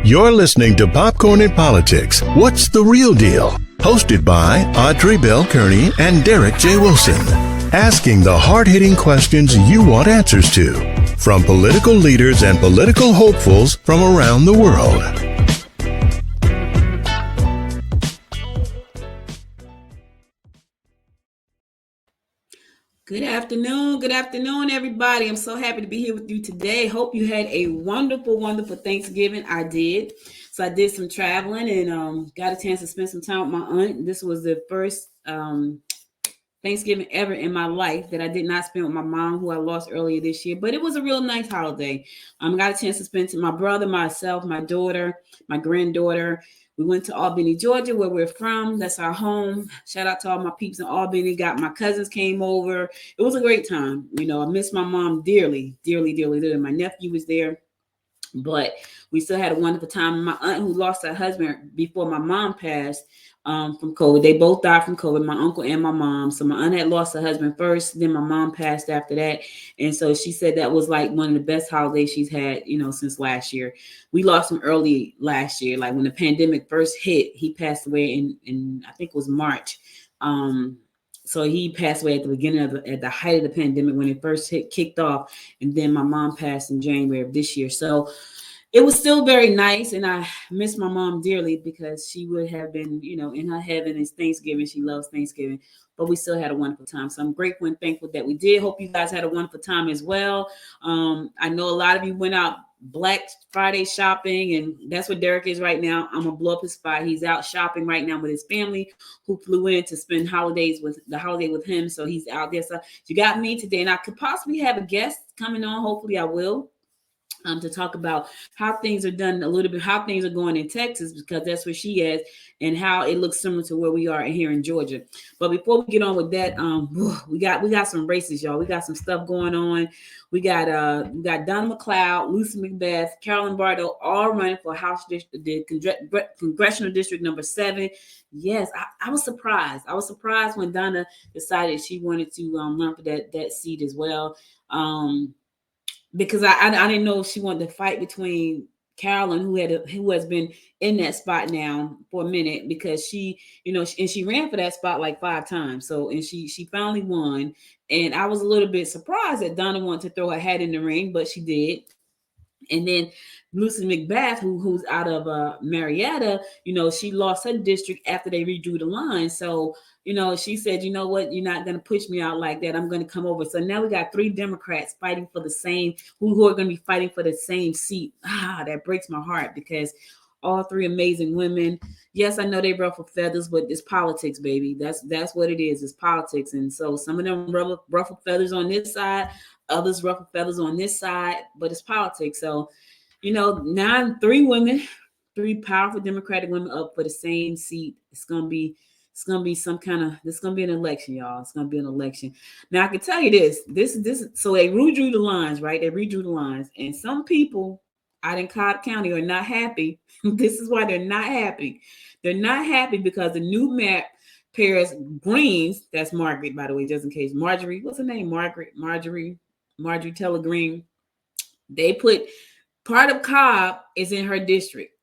You're listening to Popcorn and Politics. What's the real deal? Hosted by Audrey Bell Kearney and Derek J. Wilson. Asking the hard-hitting questions you want answers to from political leaders and political hopefuls from around the world. Good afternoon, everybody. I'm so happy to be here with you today. Hope you had a wonderful Thanksgiving. I did. So I did some traveling and got a chance to spend some time with my aunt. This was the first Thanksgiving ever in my life that I did not spend with my mom, who I lost earlier this year. But it was a real nice holiday. Got a chance to spend with my brother, myself, my daughter, my granddaughter. We went to Albany, Georgia, where we're from. That's our home. Shout out to all my peeps in Albany. My cousins came over. It was a great time. I miss my mom dearly. My nephew was there, but we still had a wonderful time. My aunt, who lost her husband before my mom passed from COVID, they both died from COVID, my uncle and my mom. So my aunt had lost her husband first, then my mom passed after that. And so she said that was like one of the best holidays she's had, since last year. We lost him early last year, like when the pandemic first hit. He passed away in I think it was March. So he passed away at the beginning at the height of the pandemic when it first kicked off. And then my mom passed in January of this year. So it was still very nice. And I miss my mom dearly because she would have been, in her heaven. It's Thanksgiving. She loves Thanksgiving. But we still had a wonderful time. So I'm grateful and thankful that we did. Hope you guys had a wonderful time as well. I know a lot of you went out Black Friday shopping, and that's what Derek is right now. I'm gonna blow up his spot. He's out shopping right now with his family, who flew in to spend holiday with him. So he's out there. So you got me today, and I could possibly have a guest coming on. Hopefully I will. To talk about how things are done, a little bit, how things are going in Texas, because that's where she is, and how it looks similar to where we are here in Georgia. But before we get on with that, we got some races, y'all. We got some stuff going on. We got Donna McLeod, Lucy McBeth, Carolyn Bardo, all running for House District, the Congressional District number 7. Yes, I was surprised. I was surprised when Donna decided she wanted to run for that seat as well. Because I didn't know if she wanted to fight between Carolyn, who has been in that spot now for a minute, because she, and she ran for that spot like 5 times. So, and she finally won. And I was a little bit surprised that Donna wanted to throw her hat in the ring, but she did. And then Lucy McBeth, who's out of Marietta, she lost her district after they redrew the line. So, she said, you know what, you're not going to push me out like that. I'm going to come over. So now we got 3 Democrats fighting for the same, who are going to be fighting for the same seat. That breaks my heart, because all 3 amazing women. Yes, I know they ruffle feathers, but it's politics, baby. That's what it is. It's politics. And so some of them ruffle feathers on this side, others ruffle feathers on this side, but it's politics. So, now 3 women, 3 powerful Democratic women up for the same seat. It's gonna be an election, y'all. It's gonna be an election. Now I can tell you this. So they redrew the lines, right? They redrew the lines, and some people out in Cobb County are not happy. This is why they're not happy. They're not happy because the new map pairs Greens. That's Margaret, by the way, just in case. Marjorie, what's her name? Marjorie Taylor Greene. They put part of Cobb is in her district.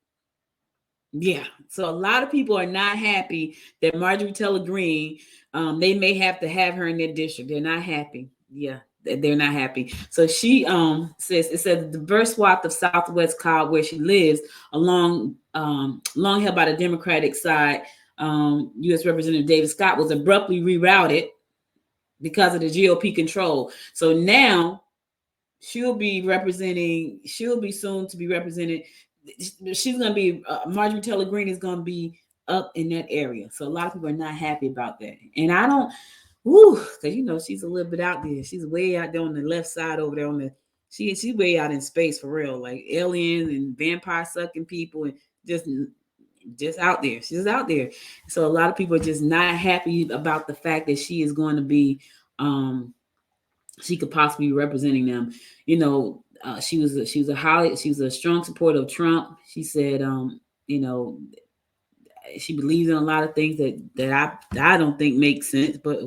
Yeah, so a lot of people are not happy that Marjorie Taylor Greene, they may have to have her in their district. They're not happy. Yeah, they're not happy. So she says the diverse swath of Southwest Cobb, where she lives, long held by the Democratic side, U.S. Representative David Scott, was abruptly rerouted because of the GOP control. So now she'll be soon to be represented. She's going to be, Marjorie Taylor Greene is going to be up in that area. So a lot of people are not happy about that. And I don't, because, she's a little bit out there. She's way out there on the left side over there she's way out in space for real, like aliens and vampire sucking people and just out there. She's out there. So a lot of people are just not happy about the fact that she is going to be, she could possibly be representing them. She was a strong supporter of Trump. She said, she believes in a lot of things that I don't think make sense. But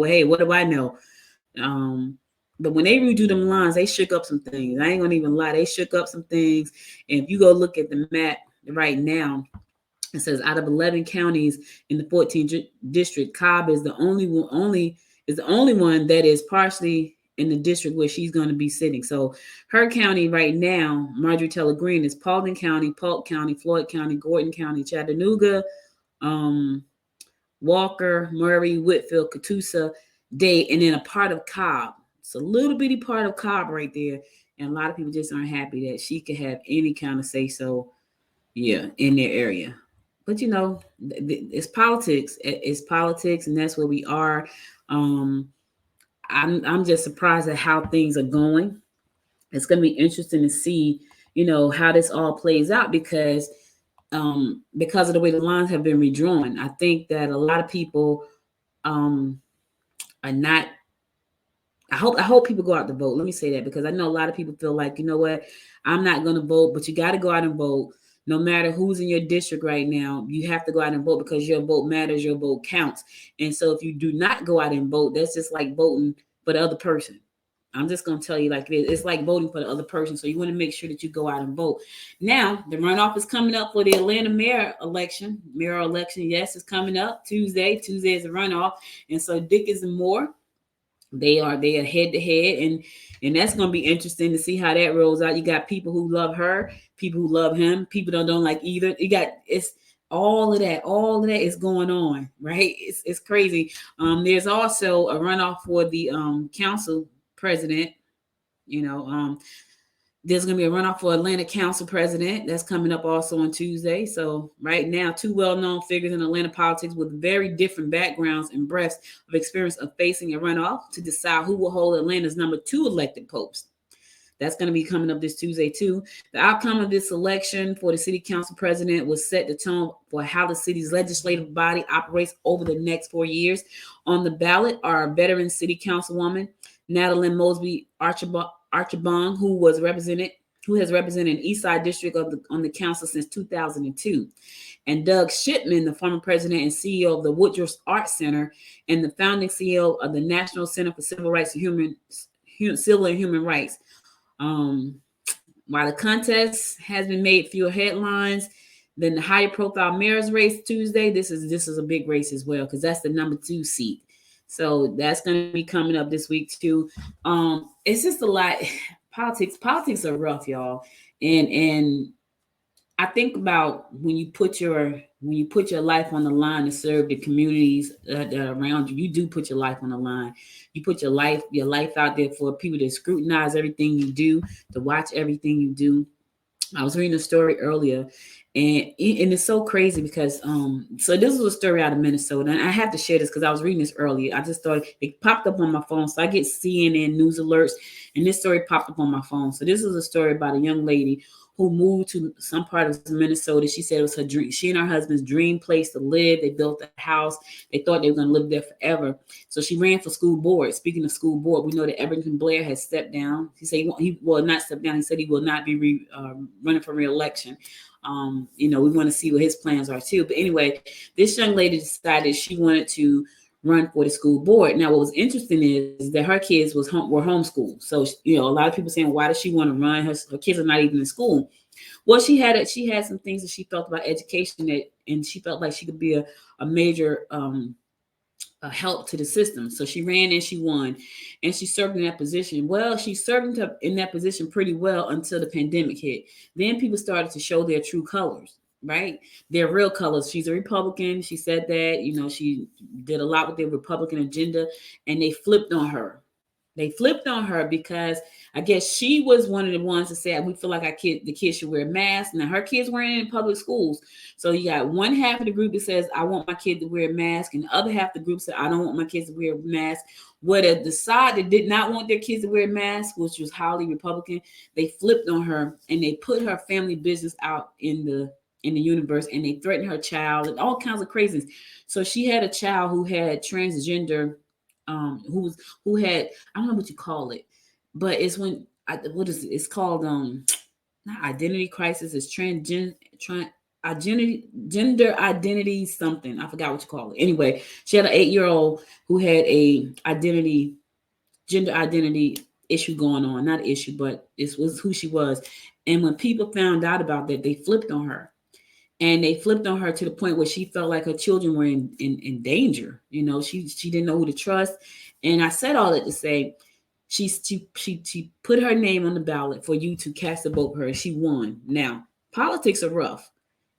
hey, what do I know? But when they redo them lines, they shook up some things. I ain't gonna even lie, they shook up some things. And if you go look at the map right now, it says out of 11 counties in the 14th district, Cobb is the only one that is partially in the district where she's going to be sitting. So her county right now, Marjorie Taylor Greene, is Paulding County, Polk County, Floyd County, Gordon County, Chattanooga, Walker, Murray, Whitfield, Catoosa, Dade, and then a part of Cobb. It's a little bitty part of Cobb right there. And a lot of people just aren't happy that she could have any kind of say so, in their area. But it's politics. It's politics, and that's where we are. I'm just surprised at how things are going. It's going to be interesting to see, how this all plays out because of the way the lines have been redrawn. I think that a lot of people are not. I hope people go out to vote. Let me say that because I know a lot of people feel like, you know what, I'm not going to vote, but you got to go out and vote. No matter who's in your district right now, you have to go out and vote because your vote matters, your vote counts. And so if you do not go out and vote, that's just like voting for the other person. I'm just going to tell you like it is. It's like voting for the other person. So you want to make sure that you go out and vote. Now, the runoff is coming up for the Atlanta mayor election. Yes, it's coming up Tuesday. Tuesday is a runoff. And so Dickens and Moore, they are head to head. And that's going to be interesting to see how that rolls out. You got people who love her, people who love him, people don't like either. It's all of that is going on, right? It's crazy. There's also a runoff for the council president. There's going to be a runoff for Atlanta council president. That's coming up also on Tuesday. So right now, two well-known figures in Atlanta politics with very different backgrounds and breadths of experience of facing a runoff to decide who will hold Atlanta's number 2 elected post. That's going to be coming up this Tuesday too. The outcome of this election for the city council president will set the tone for how the city's legislative body operates over the next 4 years. On the ballot are veteran city councilwoman Natalie Mosby Archibong, who has represented East Side District on the council since 2002, and Doug Shipman, the former president and CEO of the Woodruff Arts Center and the founding CEO of the National Center for Civil Rights and Human Rights. While the contest has been made fewer headlines than the higher profile mayor's race Tuesday, this is a big race as well because that's the number 2 seat. So that's going to be coming up this week too. It's just a lot. Politics are rough, y'all. And I think about when you put your life on the line to serve the communities that are around you, you do put your life on the line. You put your life out there for people to scrutinize everything you do, to watch everything you do. I was reading a story earlier, and it's so crazy because so this was a story out of Minnesota, and I have to share this because I was reading this earlier. I just thought it popped up on my phone, so I get CNN news alerts, and this story popped up on my phone. So this is a story about a young lady who moved to some part of Minnesota. She said it was her dream. She and her husband's dream place to live. They built a house. They thought they were going to live there forever. So she ran for school board. Speaking of school board, we know that Everton Blair has stepped down. He said he will not step down. He said he will not be running for re-election. We want to see what his plans are too. But anyway, this young lady decided she wanted to run for the school board. Now, what was interesting is that her kids were homeschooled. So, a lot of people saying, why does she want to run? Her kids are not even in school. Well, she had some things that she felt about education and she felt like she could be a major a help to the system. So she ran and she won, and she served in that position. Well, she served in that position pretty well until the pandemic hit. Then people started to show their true colors. Right? Their real colors. She's a Republican. She said that, she did a lot with their Republican agenda, and they flipped on her. They flipped on her because I guess she was one of the ones that said, we feel like the kids should wear masks. Now her kids weren't in public schools. So you got one half of the group that says, I want my kid to wear a mask. And the other half of the group said, I don't want my kids to wear a mask. Whether the side that did not want their kids to wear masks, which was highly Republican, they flipped on her and they put her family business out in the universe, and they threatened her child and all kinds of craziness. So she had a child who had transgender, who had, I don't know what you call it, but it's when it's called not identity crisis, it's gender identity something. I forgot what you call it. Anyway, she had an 8-year-old who had a gender identity issue going on, not issue, but it was who she was. And when people found out about that, they flipped on her. And they flipped on her to the point where she felt like her children were in danger. You know, she didn't know who to trust. And I said all that to say she put her name on the ballot for you to cast a vote for her. She won. Now, politics are rough.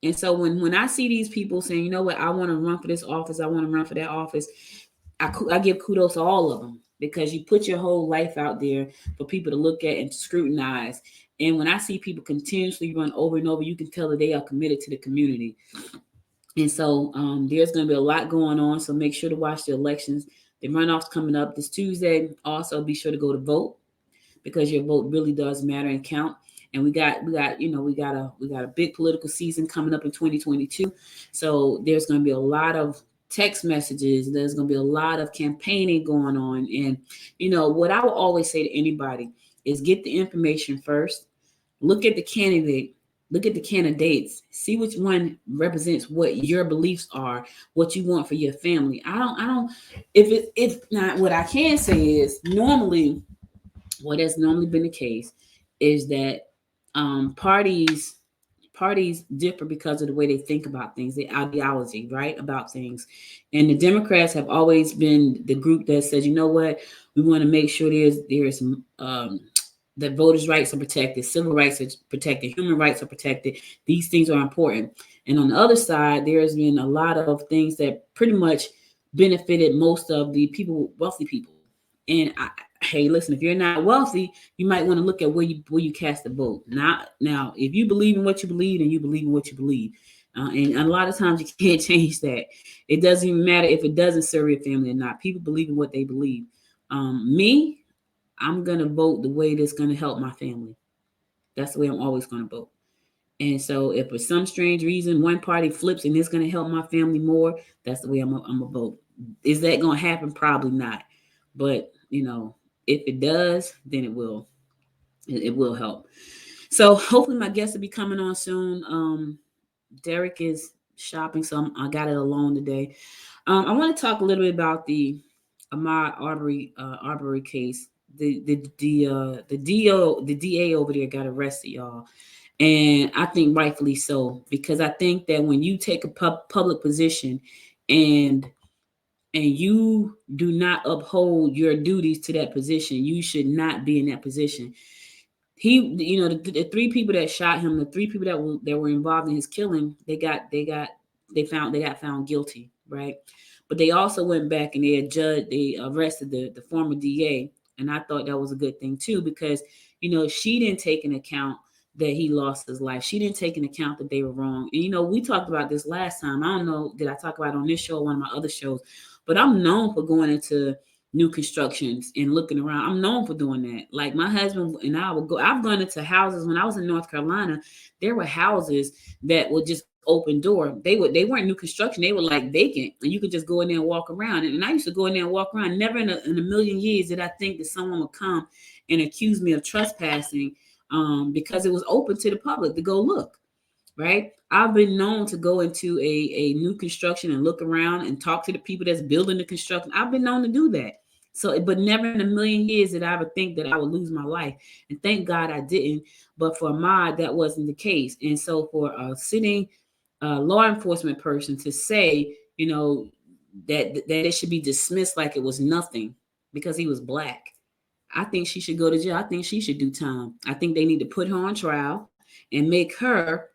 And so when I see these people saying, you know what, I want to run for this office, I want to run for that office, I give kudos to all of them, because you put your whole life out there for people to look at and to scrutinize. And when I see people continuously run over and over, you can tell that they are committed to the community. And so there's going to be a lot going on. So make sure to watch the elections. The runoffs coming up this Tuesday. Also, be sure to go to vote, because your vote really does matter and count. And we got a big political season coming up in 2022. So there's going to be a lot of text messages. There's going to be a lot of campaigning going on. And, you know, what I will always say to anybody is get the information first. Look at the candidate. Look at the candidates. See which one represents what your beliefs are, what you want for your family. If not, what I can say is normally, what has normally been the case is that parties differ because of the way they think about things, the ideology, right, about things. And the Democrats have always been the group that says, you know what, we want to make sure there's that voters' rights are protected, civil rights are protected, human rights are protected. These things are important. And on the other side, there's been a lot of things that pretty much benefited most of the people, wealthy people. And hey, listen, if you're not wealthy, you might want to look at where you cast the vote. Now, if you believe in what you believe, and you believe in what you believe, and a lot of times you can't change that. It doesn't even matter if it doesn't serve your family or not. People believe in what they believe. Me, I'm going to vote the way that's going to help my family. That's the way I'm always going to vote. And so if for some strange reason one party flips and it's going to help my family more, that's the way I'm going to vote. Is that going to happen? Probably not. But, you know, if it does, then it will. It will help. So hopefully my guests will be coming on soon. Derek is shopping, so I got it alone today. I want to talk a little bit about the Ahmaud Arbery case. The DA over there got arrested, y'all, and I think rightfully so, because I think that when you take a public position and you do not uphold your duties to that position, you should not be in that position. The three people that shot him, the three people that were involved in his killing, they got found guilty, right? But they also went back and they arrested the former DA. And I thought that was a good thing too, because, you know, she didn't take into account that he lost his life. She didn't take into account that they were wrong. And, you know, we talked about this last time. I don't know, did I talk about it on this show or one of my other shows? But I'm known for going into new constructions and looking around. I'm known for doing that. Like my husband and I would go, I've gone into houses when I was in North Carolina. There were houses that would just open door. They weren't new construction. They were like vacant, and you could just go in there and walk around. And I used to go in there and walk around. Never in a million years did I think that someone would come and accuse me of trespassing, because it was open to the public to go look. Right? I've been known to go into a new construction and look around and talk to the people that's building the construction. I've been known to do that. So, but never in a million years did I ever think that I would lose my life. And thank God I didn't. But for Ahmaud, that wasn't the case. And so for a sitting law enforcement person to say, you know, that it should be dismissed like it was nothing because he was Black, I think she should go to jail. I think she should do time. I think they need to put her on trial and make her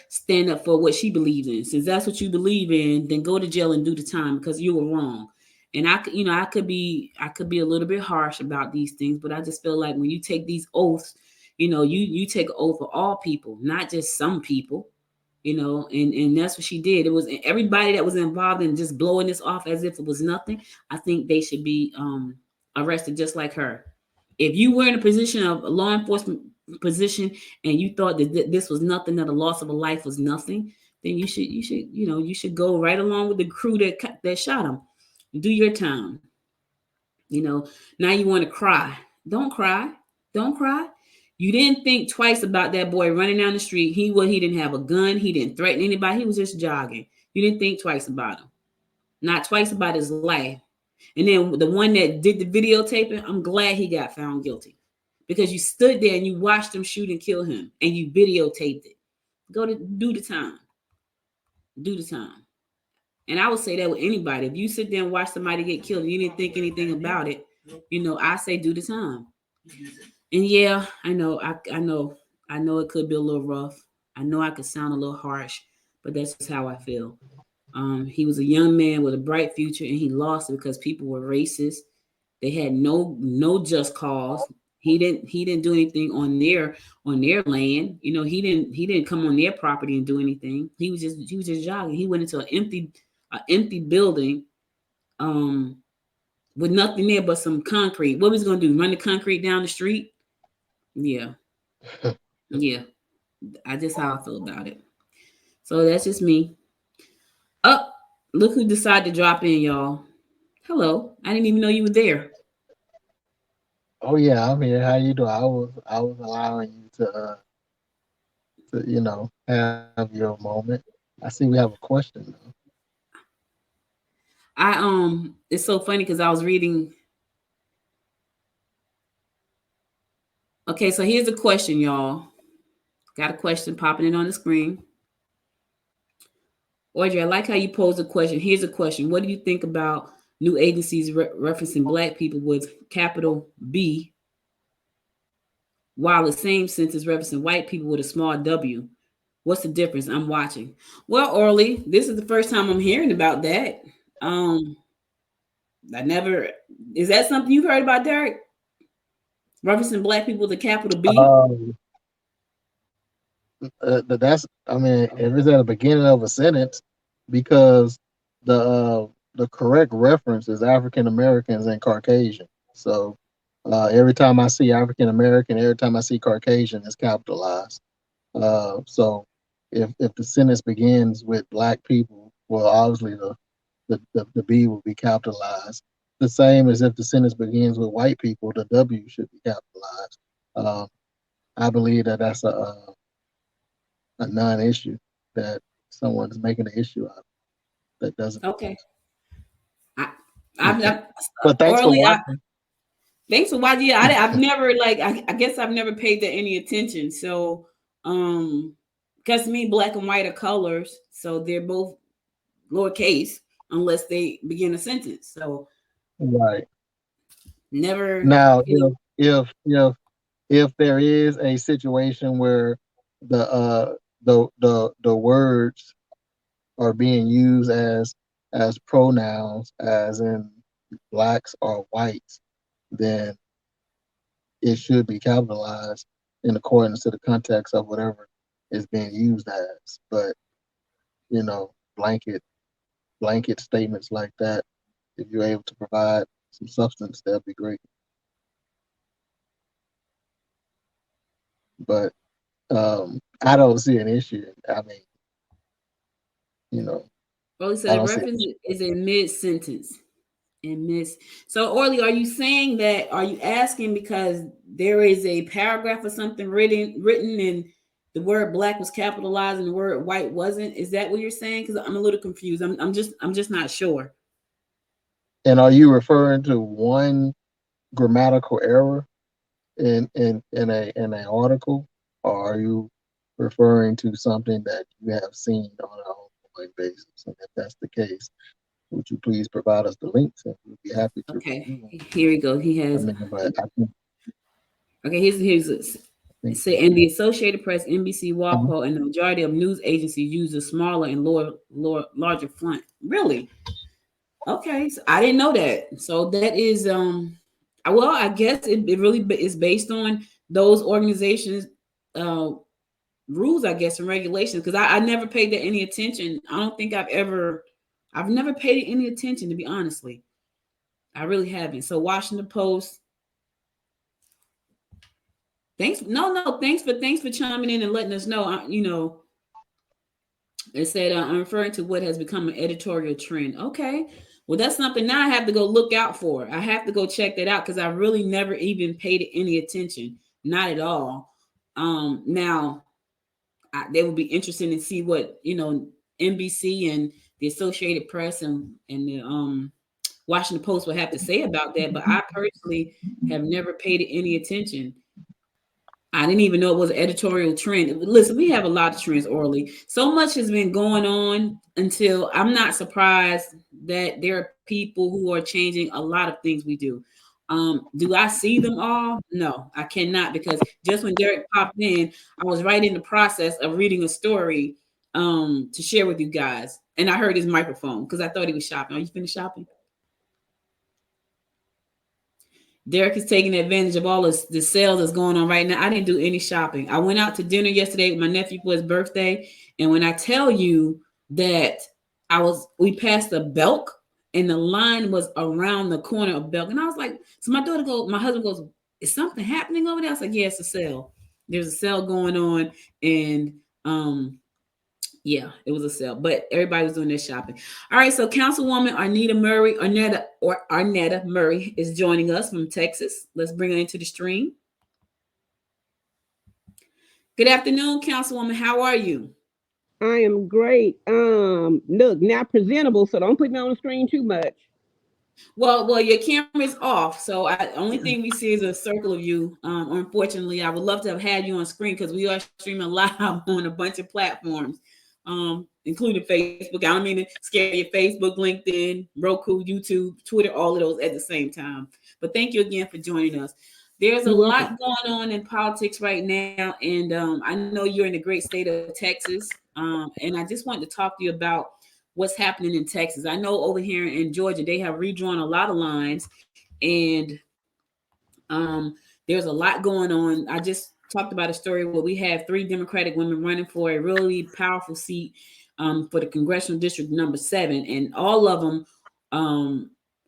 stand up for what she believes in. Since that's what you believe in, then go to jail and do the time because you were wrong. And I could be a little bit harsh about these things, but I just feel like when you take these oaths, you know, you take an oath for all people, not just some people, you know, and that's what she did. It was everybody that was involved in just blowing this off as if it was nothing. I think they should be arrested just like her. If you were in a position of a law enforcement position and you thought that this was nothing, that the loss of a life was nothing, then you should go right along with the crew that shot him. Do your time. You know, now you want to cry. Don't cry. Don't cry. You didn't think twice about that boy running down the street. He didn't have a gun. He didn't threaten anybody. He was just jogging. You didn't think twice about him. Not twice about his life. And then the one that did the videotaping, I'm glad he got found guilty, because you stood there and you watched him shoot and kill him and you videotaped it. Go to do the time. Do the time. And I would say that with anybody. If you sit there and watch somebody get killed and you didn't think anything about it, I say do the time. And yeah, I know it could be a little rough. I know I could sound a little harsh, but that's just how I feel. He was a young man with a bright future, and he lost it because people were racist. They had no just cause. He didn't do anything on their land. He didn't come on their property and do anything. He was just jogging. He went into an empty building, with nothing there but some concrete. What was he gonna do? Run the concrete down the street? Yeah, yeah. I just how I feel about it. So that's just me. Oh, look who decided to drop in, y'all. Hello. I didn't even know you were there. Oh yeah, I'm here. How you doing? I was allowing you to have your moment. I see we have a question though. It's so funny because I was reading. Okay, so here's a question, y'all. Got a question popping in on the screen. Audrey, I like how you posed a question. Here's a question. What do you think about new agencies referencing Black people with capital B, while the same sentence referencing white people with a small W? What's the difference? I'm watching. Well, Orly, this is the first time I'm hearing about that. Is that something you've heard about, Derek? Referencing Black people with a capital B? That's, if it's at the beginning of a sentence, because the correct reference is African Americans and Caucasian. So every time I see African American, every time I see Caucasian, it's capitalized. So if the sentence begins with Black people, well, obviously the B will be capitalized. The same as if the sentence begins with white people, the W should be capitalized. I believe that that's a non-issue that someone's making an issue out of. That doesn't. Okay. But thanks for watching. Thanks for watching. Yeah, I've never I guess I've never paid that any attention. So, because to me, black and white are colors, so they're both lowercase unless they begin a sentence. So, right. Never. Now, if there is a situation where the words are being used as pronouns, as in blacks or whites, then it should be capitalized in accordance to the context of whatever is being used as. But blanket statements like that, if you're able to provide some substance, that'd be great. But I don't see an issue. I mean, Well, so the reference is in mid-sentence. So, Orly, are you saying that? Are you asking because there is a paragraph or something written and the word black was capitalized and the word white wasn't? Is that what you're saying? Because I'm a little confused. I'm just not sure. And are you referring to one grammatical error in an article, or are you referring to something that you have seen on an ongoing basis? And if that's the case, would you please provide us the links, and we'd be happy to. Okay, here we go. He has. Okay, here's say, and the Associated Press, NBC, WAPO, and the majority of news agencies use a smaller and larger font. Really? Okay, so I didn't know that. So that is well, I guess it really is based on those organizations' rules, I guess, and regulations. Because I never paid that any attention. I don't think I've never paid it any attention, to be honestly. I really haven't. So Washington Post. Thanks for chiming in and letting us know. It said I'm referring to what has become an editorial trend. Okay, well that's something now I have to go look out for. I have to go check that out because I really never even paid it any attention, not at all. Now they would be interested to see what NBC and the Associated Press and the Washington Post would have to say about that, but I personally have never paid it any attention. I didn't even know it was an editorial trend. Listen, we have a lot of trends orally. So much has been going on until I'm not surprised that there are people who are changing a lot of things we do. Do I see them all? No, I cannot, because just when Derek popped in, I was right in the process of reading a story to share with you guys. And I heard his microphone because I thought he was shopping. Are you finished shopping? Derek is taking advantage of all the sales that's going on right now. I didn't do any shopping. I went out to dinner yesterday with my nephew for his birthday. And when I tell you that we passed the Belk and the line was around the corner of Belk. And I was like, so my husband goes, is something happening over there? I was like, yeah, it's a sale. There's a sale going on. And yeah, it was a sale, but everybody was doing their shopping. All right, so Councilwoman Arnetta Murray is joining us from Texas. Let's bring her into the stream. Good afternoon, Councilwoman. How are you? I am great. Look, not presentable, so don't put me on the screen too much. Well, your camera's off, so only thing we see is a circle of you. Unfortunately, I would love to have had you on screen because we are streaming live on a bunch of platforms. Including Facebook. I don't mean to scare you. Facebook, LinkedIn, Roku, YouTube, Twitter, all of those at the same time. But thank you again for joining us. There's a lot going on in politics right now, and I know you're in the great state of Texas, and I just wanted to talk to you about what's happening in Texas. I know over here in Georgia, they have redrawn a lot of lines, and there's a lot going on. I just talked about a story where we have 3 Democratic women running for a really powerful seat for the congressional district number 7, and all of them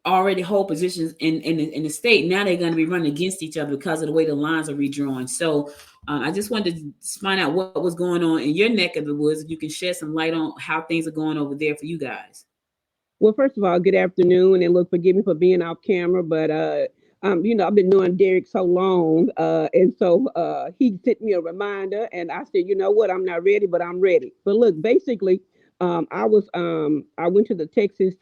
already hold positions in the state. Now they're going to be running against each other because of the way the lines are redrawn. So I just wanted to find out what was going on in your neck of the woods. If you can shed some light on how things are going over there for you guys. Well, first of all, good afternoon, and look, forgive me for being off camera, but I've been knowing Derek so long, and so he sent me a reminder, and I said, you know what, I'm not ready, but I'm ready. But look, basically, I went to the Texas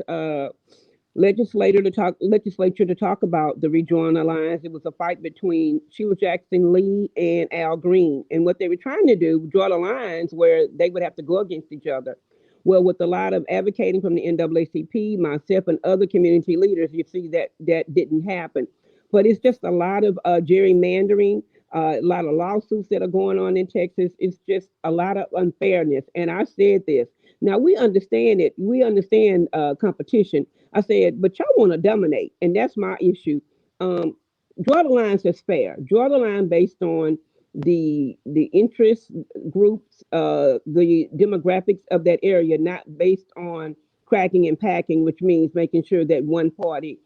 legislature to talk about the rejoin alliance. It was a fight between Sheila Jackson Lee and Al Green, and what they were trying to do, draw the lines where they would have to go against each other. Well, with a lot of advocating from the NAACP, myself and other community leaders, you see that didn't happen. But it's just a lot of gerrymandering, a lot of lawsuits that are going on in Texas. It's just a lot of unfairness. And I said this. Now, we understand it. We understand competition. I said, but y'all want to dominate. And that's my issue. Draw the lines that's fair. Draw the line based on the interest groups, the demographics of that area, not based on cracking and packing, which means making sure that one party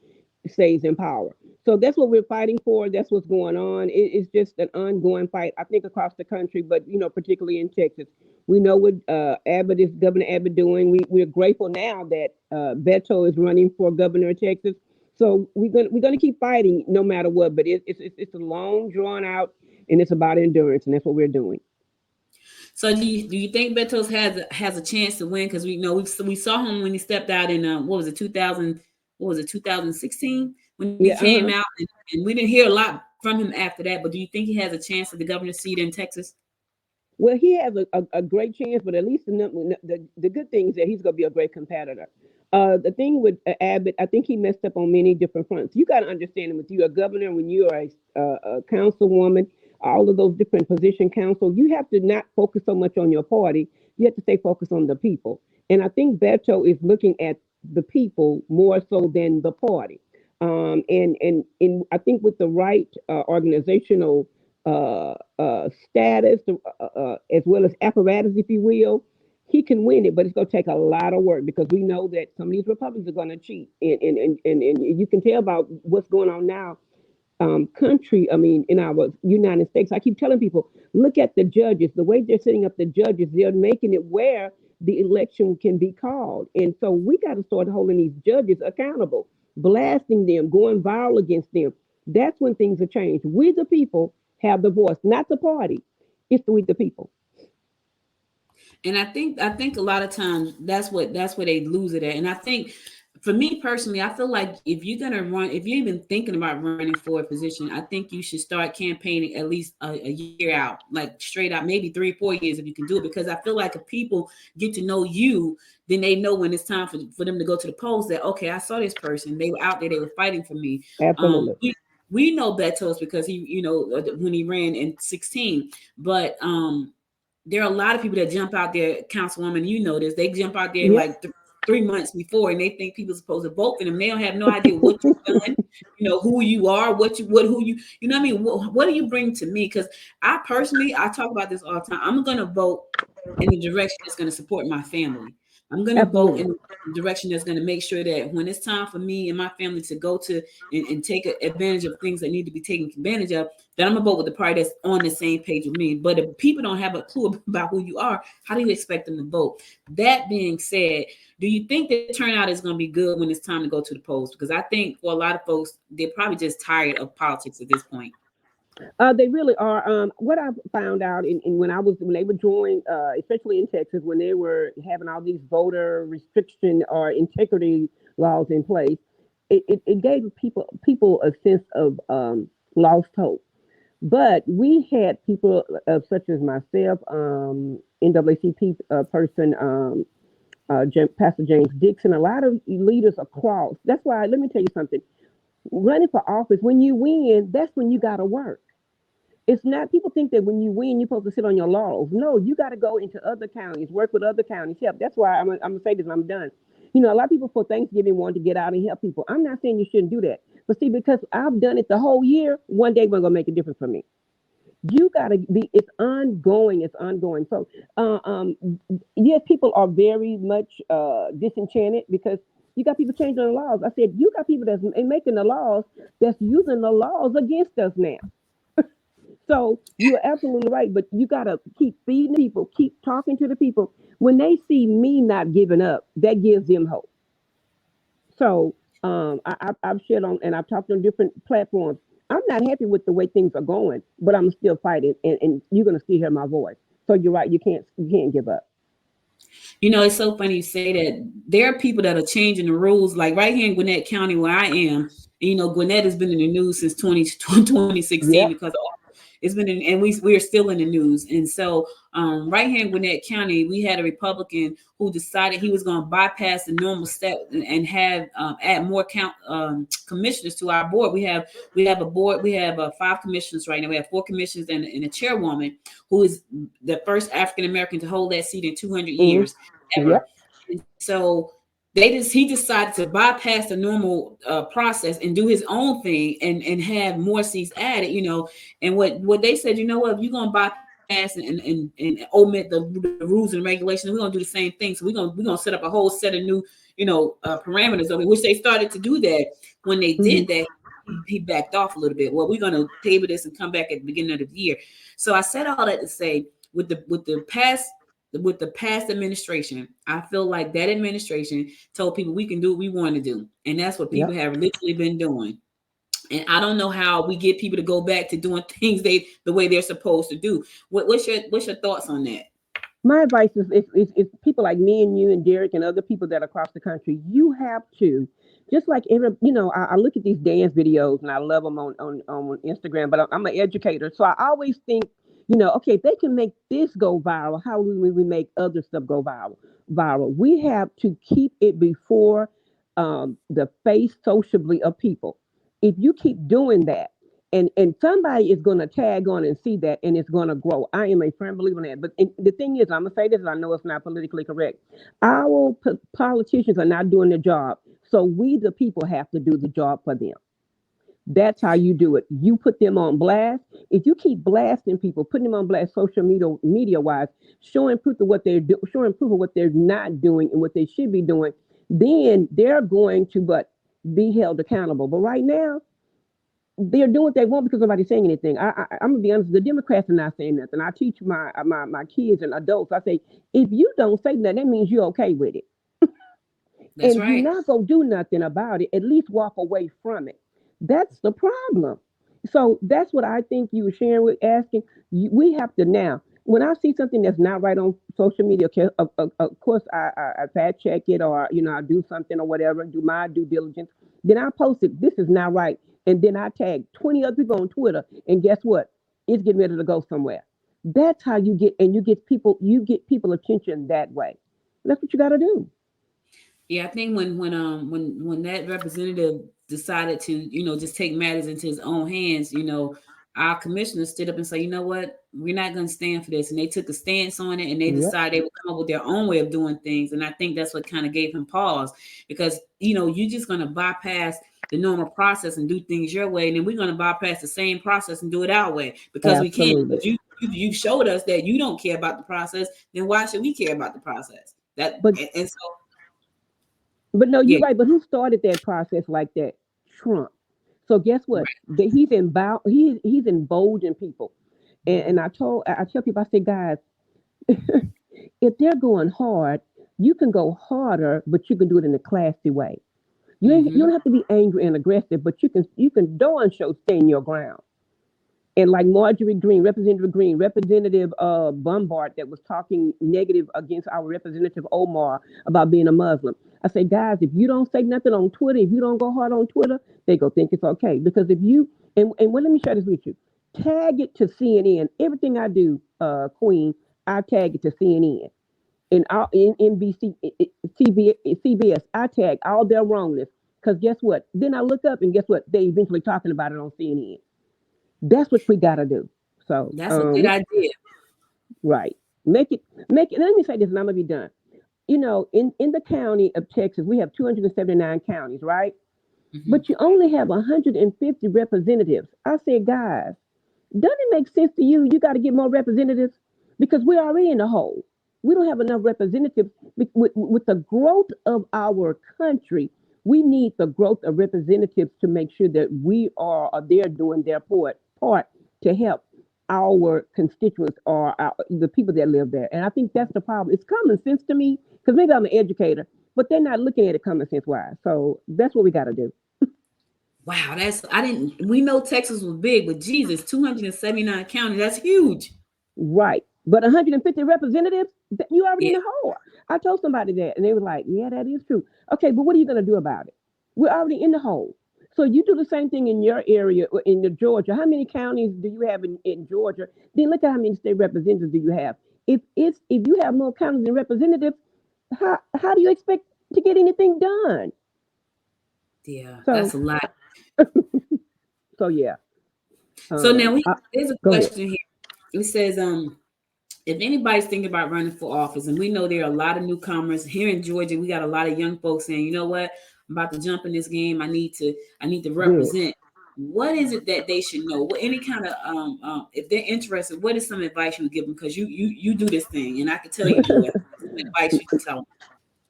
stays in power. So that's what we're fighting for. That's what's going on. It's just an ongoing fight, I think, across the country, but particularly in Texas. We know what Governor Abbott doing. We're grateful now that Beto is running for governor of Texas. So we're gonna keep fighting no matter what. But it's a long, drawn out, and it's about endurance, and that's what we're doing. So do you think Beto has a chance to win? Because we saw him when he stepped out in 2016 when he came out, and we didn't hear a lot from him after that. But do you think he has a chance at the governor's seat in Texas? Well, he has a great chance, but at least the good thing is that he's going to be a great competitor. The thing with Abbott, I think he messed up on many different fronts. You got to understand when you're a governor, when you are a councilwoman, all of those different position council, you have to not focus so much on your party. You have to stay focused on the people. And I think Beto is looking at the people more so than the party. And I think with the right organizational status, as well as apparatus, if you will, he can win it, but it's going to take a lot of work because we know that some of these Republicans are going to cheat. And you can tell about what's going on now. In our United States, I keep telling people, look at the judges, the way they're setting up the judges, they're making it where the election can be called. And so we got to start holding these judges accountable, blasting them, going viral against them. That's when things are changed. We, the people, have the voice, not the party. It's we, the people. And I think a lot of times that's where they lose it at. And I think for me personally, I feel like if you're gonna run, if you're even thinking about running for a position, I think you should start campaigning at least a year out, like straight out, maybe 3 or 4 years if you can do it. Because I feel like if people get to know you, then they know when it's time for them to go to the polls that, okay, I saw this person, they were out there, they were fighting for me. Absolutely. We know Betos because he, when he ran in 16, but there are a lot of people that jump out there, Councilwoman, you know this, they jump out there Yeah. like 3 months before, and they think people are supposed to vote for them. They don't have no idea what you've done, who you are, who you know what I mean? What do you bring to me? Because I personally, I talk about this all the time. I'm going to vote in the direction that's going to support my family. I'm going to vote in the direction that's going to make sure that when it's time for me and my family to go to and take advantage of things that need to be taken advantage of, then I'm going to vote with the party that's on the same page with me. But if people don't have a clue about who you are, how do you expect them to vote? That being said, do you think the turnout is going to be good when it's time to go to the polls? Because I think for a lot of folks, they're probably just tired of politics at this point. They really are. What I found out in when they were joining, especially in Texas, when they were having all these voter restriction or integrity laws in place, it gave people a sense of lost hope. But we had people such as myself, NAACP person, Pastor James Dixon, a lot of leaders across. That's why, let me tell you something. Running for office, when you win, that's when you got to work. It's not, people think that when you win, you're supposed to sit on your laurels. No, you got to go into other counties, work with other counties, help. That's why I'm going to say this and I'm done. A lot of people for Thanksgiving want to get out and help people. I'm not saying you shouldn't do that. But see, because I've done it the whole year, one day we're going to make a difference for me. You got to be, it's ongoing. It's ongoing. So, yes, people are very much disenchanted because you got people changing the laws. I said, you got people that's making the laws that's using the laws against us now. So you're absolutely right, but you got to keep feeding people, keep talking to the people. When they see me not giving up, that gives them hope. So I've shared on and I've talked on different platforms. I'm not happy with the way things are going, but I'm still fighting, and you're gonna still hear my voice. So you're right, you can't give up. It's so funny you say that. There are people that are changing the rules, like right here in Gwinnett County where I am. Gwinnett has been in the news since 2016 Yep. because it's been in, and we are still in the news. And so right here in Gwinnett County, we had a Republican who decided he was going to bypass the normal step and have add more commissioners to our board. We have a board. We have 5 commissioners right now. We have 4 commissioners and a chairwoman who is the first African American to hold that seat in 200 years ever. Yep. And so he decided to bypass the normal process and do his own thing and have more seats added, and what they said, if you're going to bypass and omit the rules and regulations, we're going to do the same thing. So we're going to set up a whole set of new, parameters of it, which they started to do that. When they did that, he backed off a little bit. Well, we're going to table this and come back at the beginning of the year. So I said all that to say with the past administration, I feel like that administration told people we can do what we want to do. And that's what people have literally been doing. And I don't know how we get people to go back to doing things the way they're supposed to do. What's your thoughts on that? My advice is if people like me and you and Derek and other people that are across the country, you have to, just like I look at these dance videos and I love them on Instagram, but I'm an educator. So I always think, okay, if they can make this go viral, how will we make other stuff go viral? We have to keep it before the face sociably of people. If you keep doing that, and somebody is going to tag on and see that, and it's going to grow. I am a firm believer in that. But the thing is, I'm going to say this, and I know it's not politically correct. Our politicians are not doing their job. So we, the people, have to do the job for them. That's how you do it. You put them on blast. If you keep blasting people, putting them on blast social media wise, showing proof of what they're doing, showing proof of what they're not doing and what they should be doing, then they're going to be held accountable. But right now, they're doing what they want because nobody's saying anything. I'm gonna be honest. The Democrats are not saying nothing. I teach my kids and adults. I say, if you don't say nothing, that means you're okay with it. That's and right. If you're not gonna do nothing about it, at least walk away from it. That's the problem. So that's what I think you were sharing with asking. We have to now. when I see something that's not right on social media, okay, of course I fact check it, or I do something or whatever, do my due diligence. Then I post it. This is not right, and then I tag 20 other people on Twitter, and guess what? It's getting ready to go somewhere. That's how you get, and you get people attention that way. That's what you got to do. Yeah, I think when that representative decided to just take matters into his own hands, our commissioner stood up and said, you know what, we're not going to stand for this, and they took a stance on it, and they Yep, decided they would come up with their own way of doing things, and I think that's what kind of gave him pause, because you're just going to bypass the normal process and do things your way, and then we're going to bypass the same process and do it our way because we can. absolutely. But you showed us that you don't care about the process, then why should we care about the process? That But and so but no, you're yeah. right. But who started that process like that? Trump. So guess what? He's emboldened people. And I tell people, I say, guys, if they're going hard, you can go harder, but you can do it in a classy way. You Hmm. don't have to be angry and aggressive, but you can darn show stand your ground. And like Marjorie Green, Representative Green, Representative Bombard, that was talking negative against our Representative Omar about being a Muslim. I say, guys, if you don't say nothing on Twitter, if you don't go hard on Twitter, they go think it's okay. Because if you and well, let me share this with you. Tag it to CNN. Everything I do, Queen, I tag it to CNN and all in NBC, CBS. I tag all their wrongness. Because guess what? Then I look up and guess what? They eventually talking about it on CNN. That's what we gotta do. So, That's a good idea. right, make it. Let me say this, and I'm gonna be done. In the county of Texas, we have 279 counties, right? Hmm. But you only have 150 representatives. I said, guys, doesn't it make sense to you? You got to get more representatives because we're already in the hole. We don't have enough representatives with the growth of our country. We need the growth of representatives to make sure that we are they're doing their part to help our constituents or the people that live there. And I think that's the problem. It's common sense to me because maybe I'm an educator, but they're not looking at it common sense wise. So that's what we got to do. Wow, I didn't, we know Texas was big, but Jesus, 279 counties, that's huge. Right. But 150 representatives, you already Yeah. in the hole. I told somebody that, and they were like, yeah, that is true. Okay, but what are you going to do about it? We're already in the hole. So you do the same thing in your area, or in the Georgia. How many counties do you have in Georgia? Then look at how many state representatives do you have. If you have more counties and representatives, how do you expect to get anything done? Yeah, So that's a lot. so yeah. So now there's a Go ahead. question here. It says, if anybody's thinking about running for office, and we know there are a lot of newcomers here in Georgia, we got a lot of young folks saying, you know what, I'm about to jump in this game. I need to Good. represent. What is it that they should know? What any kind of if they're interested, what is some advice you would give them? Because you do this thing, and I can tell you do it. Some advice you can tell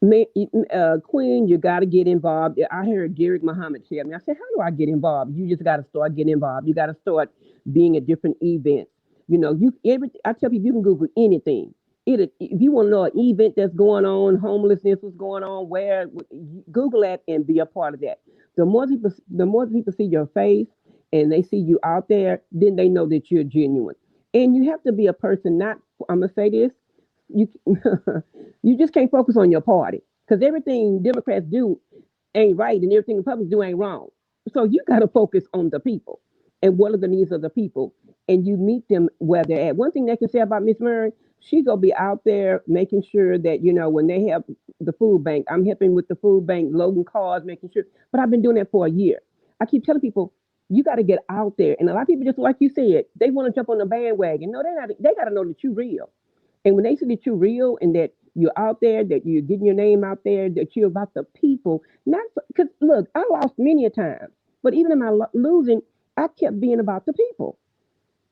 them. Queen, you got to get involved. I heard Derek Muhammad tell me. I said, "How do I get involved?" You just got to start getting involved. You got to start being at different events. I tell people you can Google anything. If you want to know an event that's going on, homelessness was going on, where Google that and be a part of that. The more people see your face and they see you out there, then they know that you're genuine. And you have to be a person. Not, I'm gonna say this, you you just can't focus on your party because everything Democrats do ain't right and everything Republicans do ain't wrong. So you got to focus on the people and what are the needs of the people, and you meet them where they're at. One thing they can say about Miss Murray, she gonna be out there making sure that when they have the food bank, I'm helping with the food bank, loading cars, making sure. But I've been doing that for a year. I keep telling people. You got to get out there, and a lot of people just like you said, they want to jump on the bandwagon. No, they're not. They got to know that you're real. And when they see that you're real and that you're out there, that you're getting your name out there, that you're about the people, not because look, I lost many a time, but even in my losing, I kept being about the people.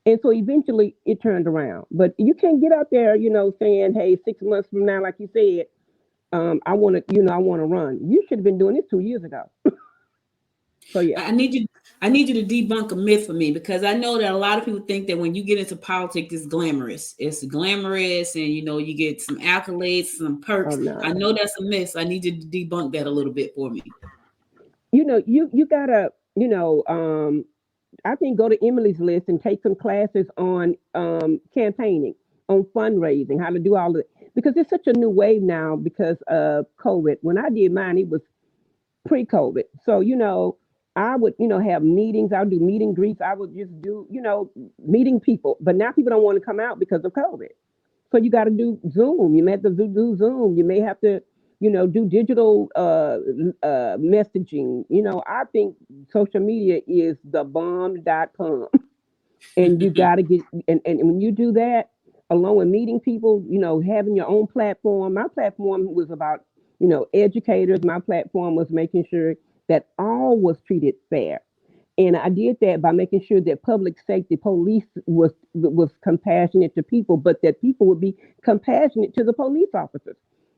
And so eventually it turned around. But you can't get out there, saying, hey, 6 months from now, like you said, I want to run. You should have been doing this 2 years ago. So yeah. I need you to debunk a myth for me, because I know that a lot of people think that when you get into politics, it's glamorous. It's glamorous, and you get some accolades, some Oh perks. I no. know that's a myth. I need you to debunk that a little bit for me. You gotta, I think go to Emily's list and take some classes on campaigning. on fundraising, how to do all of it. Because it's such a new wave now because of COVID. When I did mine, it was pre-COVID. So, I would, have meetings. I would do meet and greets. I would just do, meeting people. But now people don't want to come out because of COVID. So you got to do Zoom. You may have to do Zoom. You may have to, do digital messaging. I think social media is the bomb.com. And you got to get, and when you do that, along with meeting people, having your own platform. My platform was about, educators. My platform was making sure that all was treated fair. And I did that by making sure that public safety police was compassionate to people, but that people would be compassionate to the police officers.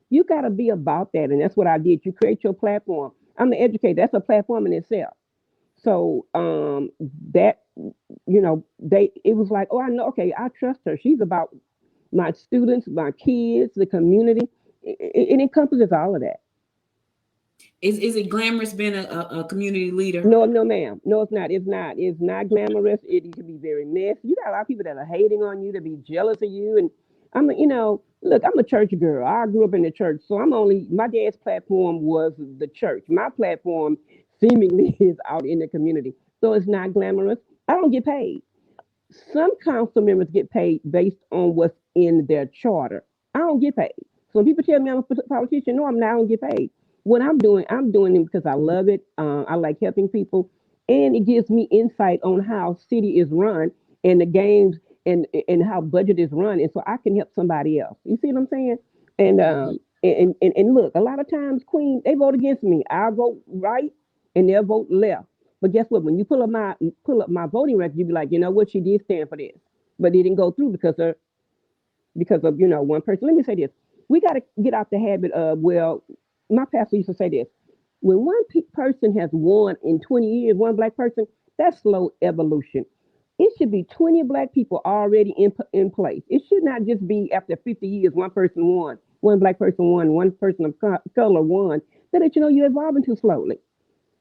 You got to be about that. And that's what I did. You create your platform. I'm an educator. That's a platform in itself. So that, it was like, oh, I know. Okay, I trust her. She's about my students, my kids, the community. It encompasses all of that. Is it glamorous being a community leader? No, ma'am. No, it's not. It's not. It's not glamorous. It can be very messy. You got a lot of people that are hating on you, that be jealous of you. And look, I'm a church girl. I grew up in the church. So my dad's platform was the church. My platform seemingly is out in the community. So it's not glamorous. I don't get paid. Some council members get paid based on what's in their charter. I don't get paid. So when people tell me I'm a politician, no, I'm not. I don't get paid. What I'm doing it because I love it. I like helping people, and it gives me insight on how city is run and the games and how budget is run, and so I can help somebody else. You see what I'm saying? And look, a lot of times, Queen, they vote against me. I vote right, and they'll vote left. But guess what? When you pull up my voting record, you be like, you know what? She did stand for this, but it didn't go through because of one person. Let me say this: we got to get out the habit of my pastor used to say this: when one person has won in 20 years, one black person, that's slow evolution. It should be 20 black people already in place. It should not just be after 50 years, one person won, one black person won, one person of color won. That you're evolving too slowly.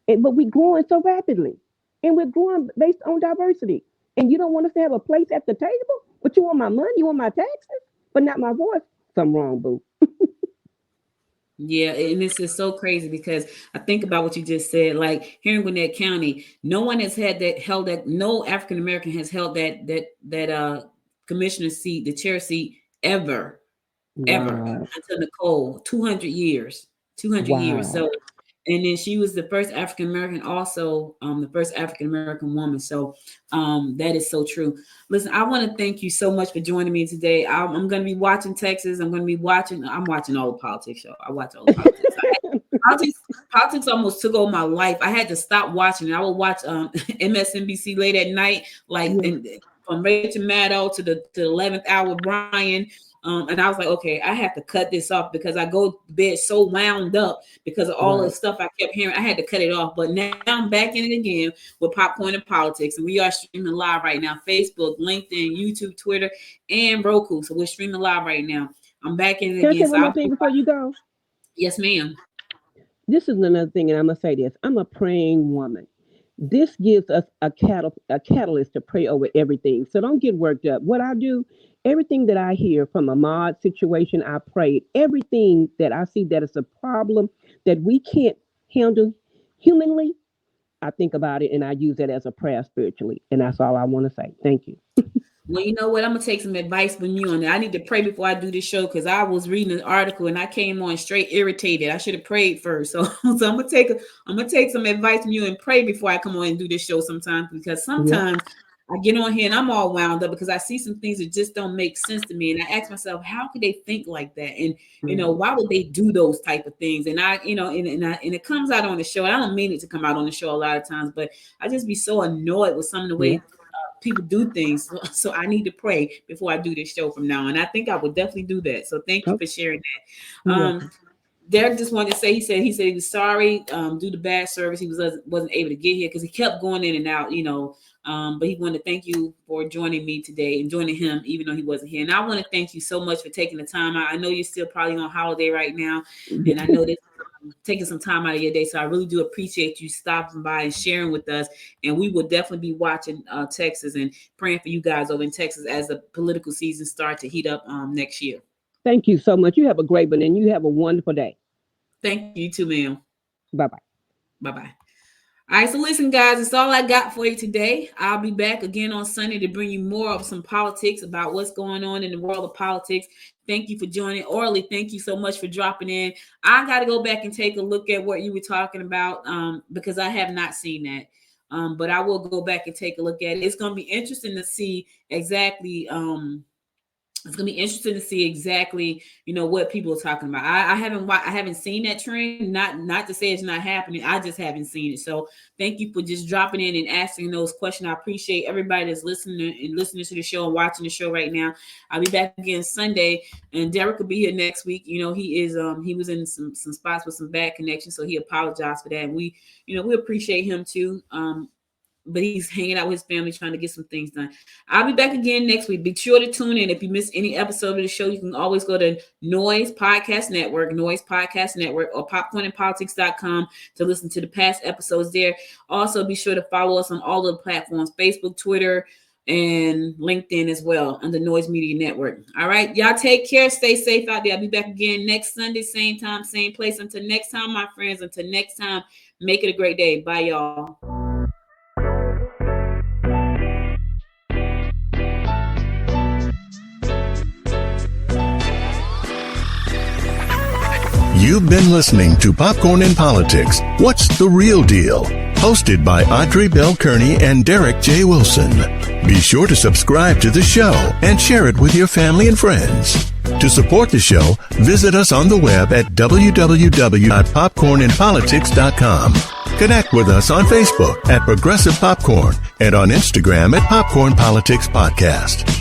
But we're growing so rapidly. And we're growing based on diversity. And you don't want us to have a place at the table, but you want my money, you want my taxes, but not my voice. Something wrong, boo. Yeah, and this is so crazy because I think about what you just said. Like here in Gwinnett County, no one has held that. No African American has held that commissioner seat, the chair seat, ever until Nicole. 200 years. So, and then she was the first African American, also the first African American woman. So that is so true. Listen, I want to thank you so much for joining me today. I'm going to be watching Texas. I'm watching all the politics show. I watch all the politics. Politics almost took over my life. I had to stop watching it. I would watch MSNBC late at night, from Rachel Maddow to the 11th hour with Brian. And I was like, okay, I have to cut this off because I go to bed so wound up because of all the stuff I kept hearing. I had to cut it off. But now I'm back in it again with Popcorn and Politics. And we are streaming live right now: Facebook, LinkedIn, YouTube, Twitter, and Roku. So we're streaming live right now. I'm back in it again. Can I say one more thing before you go? Yes, ma'am. This is another thing, and I'm going to say this. I'm a praying woman. This gives us a catalyst to pray over everything. So don't get worked up. What I do, everything that I hear from a mod situation, I pray. Everything that I see that is a problem that we can't handle humanly, I think about it and I use that as a prayer spiritually. And that's all I want to say. Thank you. Well, you know what? I'm gonna take some advice from you on that. I need to pray before I do this show because I was reading an article and I came on straight irritated. I should have prayed first. So I'm gonna take some advice from you and pray before I come on and do this show sometimes, because sometimes I get on here and I'm all wound up because I see some things that just don't make sense to me. And I ask myself, how could they think like that? And, why would they do those type of things? And and it comes out on the show. I don't mean it to come out on the show a lot of times, but I just be so annoyed with some of the way people do things. So I need to pray before I do this show from now. And I think I would definitely do that. So thank you for sharing that. Derek just wanted to say, he said he was sorry due to bad service. He wasn't able to get here because he kept going in and out, but he wanted to thank you for joining me today and joining him, even though he wasn't here. And I want to thank you so much for taking the time out. I know you're still probably on holiday right now, and I know this is taking some time out of your day. So I really do appreciate you stopping by and sharing with us. And we will definitely be watching Texas and praying for you guys over in Texas as the political season starts to heat up next year. Thank you so much. You have a great one, and you have a wonderful day. Thank you too, ma'am. Bye-bye. Bye-bye. All right, so listen, guys, that's all I got for you today. I'll be back again on Sunday to bring you more of some politics about what's going on in the world of politics. Thank you for joining. Orly, thank you so much for dropping in. I got to go back and take a look at what you were talking about because I have not seen that. But I will go back and take a look at it. It's going to be interesting to see exactly it's gonna be interesting to see exactly, what people are talking about. I haven't seen that trend. Not to say it's not happening. I just haven't seen it. So thank you for just dropping in and asking those questions. I appreciate everybody that's listening to the show and watching the show right now. I'll be back again Sunday, and Derek will be here next week. He was in some spots with some bad connections, so he apologized for that. And we appreciate him too. But he's hanging out with his family trying to get some things done. I'll be back again next week. Be sure to tune in. If you miss any episode of the show, you can always go to Noise Podcast Network, or popcornandpolitics.com to listen to the past episodes there. Also, be sure to follow us on all of the platforms, Facebook, Twitter, and LinkedIn as well, under Noise Media Network. All right, y'all take care. Stay safe out there. I'll be back again next Sunday, same time, same place. Until next time, my friends, until next time, make it a great day. Bye, y'all. You've been listening to Popcorn in Politics. What's the Real Deal? Hosted by Audrey Bell Kearney and Derek J. Wilson. Be sure to subscribe to the show and share it with your family and friends. To support the show, visit us on the web at www.popcornandpolitics.com. Connect with us on Facebook at Progressive Popcorn and on Instagram at Popcorn Politics Podcast.